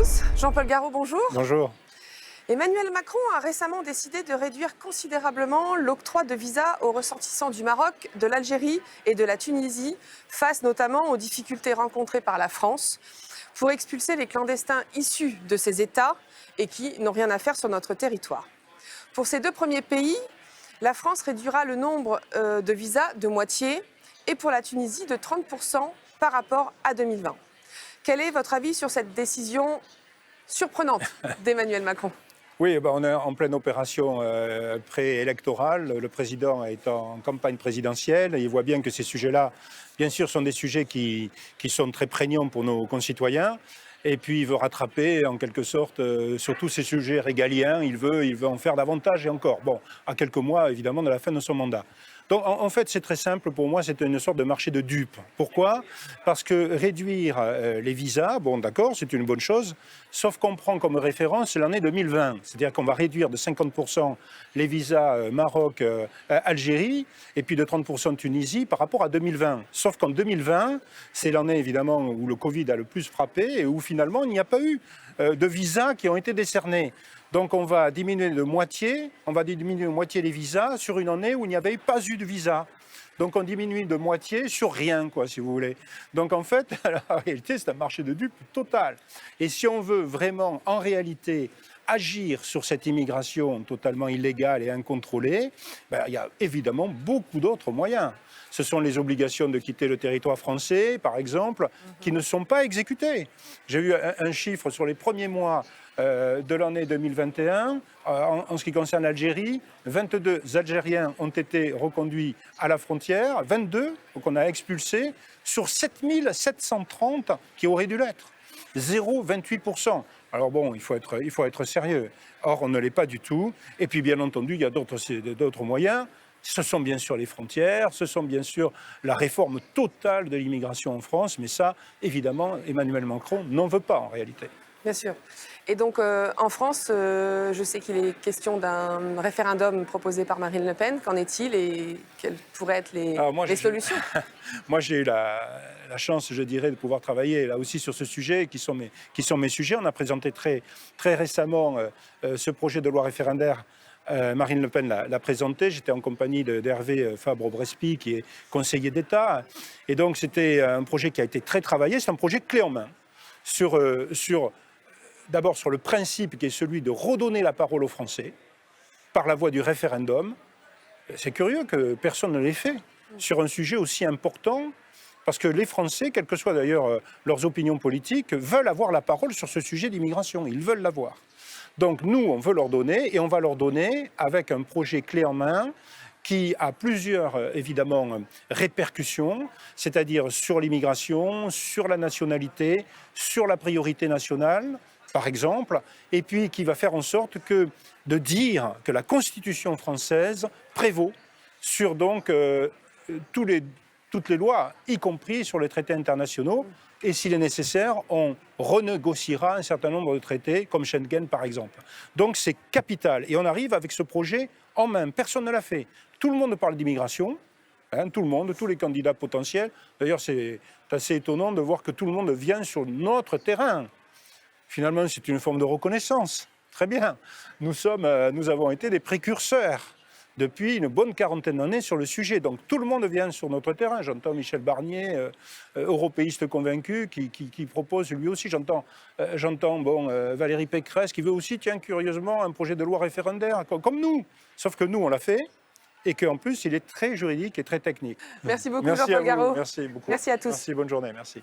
France. Jean-Paul Garot, bonjour. Bonjour. Emmanuel Macron a récemment décidé de réduire considérablement l'octroi de visas aux ressortissants du Maroc, de l'Algérie et de la Tunisie, face notamment aux difficultés rencontrées par la France pour expulser les clandestins issus de ces États et qui n'ont rien à faire sur notre territoire. Pour ces deux premiers pays, la France réduira le nombre de visas de moitié et pour la Tunisie de 30% par rapport à 2020. Quel est votre avis sur cette décision surprenante d'Emmanuel Macron ? Oui, on est en pleine opération préélectorale. Le président est en campagne présidentielle. Il voit bien que ces sujets-là, bien sûr, sont des sujets qui sont très prégnants pour nos concitoyens. Et puis, il veut rattraper, en quelque sorte, sur tous ces sujets régaliens. Il veut en faire davantage et encore. Bon, à quelques mois, évidemment, de la fin de son mandat. Donc, en fait, c'est très simple. Pour moi, c'est une sorte de marché de dupes. Pourquoi ? Parce que réduire les visas, bon, d'accord, c'est une bonne chose, sauf qu'on prend comme référence l'année 2020. C'est-à-dire qu'on va réduire de 50% les visas Maroc, Algérie, et puis de 30% Tunisie par rapport à 2020. Sauf qu'en 2020, c'est l'année, évidemment, où le Covid a le plus frappé et où, finalement, il n'y a pas eu de visas qui ont été décernés. Donc on va diminuer de moitié, les visas sur une année où il n'y avait pas eu de visa. Donc on diminue de moitié sur rien, quoi, si vous voulez. Donc en fait, la réalité, c'est un marché de dupes total. Et si on veut vraiment, en réalité, agir sur cette immigration totalement illégale et incontrôlée, il y a évidemment beaucoup d'autres moyens. Ce sont les obligations de quitter le territoire français, par exemple, qui ne sont pas exécutées. J'ai eu un chiffre sur les premiers mois de l'année 2021, en ce qui concerne l'Algérie, 22 Algériens ont été reconduits à la frontière, 22 qu'on a expulsés, sur 7730 qui auraient dû l'être. 0,28%. Alors bon, il faut être sérieux. Or, on ne l'est pas du tout. Et puis, bien entendu, il y a d'autres moyens. Ce sont bien sûr les frontières, ce sont bien sûr la réforme totale de l'immigration en France, mais ça, évidemment, Emmanuel Macron n'en veut pas en réalité. Bien sûr. Et donc, en France, je sais qu'il est question d'un référendum proposé par Marine Le Pen. Qu'en est-il et quelles pourraient être les solutions ? Moi, j'ai eu la chance, je dirais, de pouvoir travailler là aussi sur ce sujet, qui sont mes sujets. On a présenté très récemment ce projet de loi référendaire. Marine Le Pen l'a présenté. J'étais en compagnie d'Hervé Fabre-Brespi, qui est conseiller d'État. Et donc, c'était un projet qui a été très travaillé. C'est un projet clé en main d'abord sur le principe qui est celui de redonner la parole aux Français par la voie du référendum. C'est curieux que personne ne l'ait fait sur un sujet aussi important, parce que les Français, quelles que soient d'ailleurs leurs opinions politiques, veulent avoir la parole sur ce sujet d'immigration. Ils veulent l'avoir. Donc nous, on veut leur donner, et on va leur donner avec un projet clé en main qui a plusieurs, évidemment, répercussions, c'est-à-dire sur l'immigration, sur la nationalité, sur la priorité nationale, par exemple, et puis qui va faire en sorte de dire que la Constitution française prévaut sur donc toutes les lois, y compris sur les traités internationaux. Et s'il est nécessaire, on renégociera un certain nombre de traités, comme Schengen par exemple. Donc c'est capital. Et on arrive avec ce projet en main. Personne ne l'a fait. Tout le monde parle d'immigration, tout le monde, tous les candidats potentiels. D'ailleurs, c'est assez étonnant de voir que tout le monde vient sur notre terrain. Finalement, c'est une forme de reconnaissance. Très bien. Nous avons été des précurseurs depuis une bonne quarantaine d'années sur le sujet. Donc tout le monde vient sur notre terrain. J'entends Michel Barnier, européiste convaincu, qui propose lui aussi. J'entends Valérie Pécresse, qui veut aussi, tiens, curieusement, un projet de loi référendaire, comme nous. Sauf que nous, on l'a fait, et qu'en plus, il est très juridique et très technique. Merci beaucoup, Jean-Paul Garot. Merci beaucoup. Merci à tous. Merci, bonne journée, merci.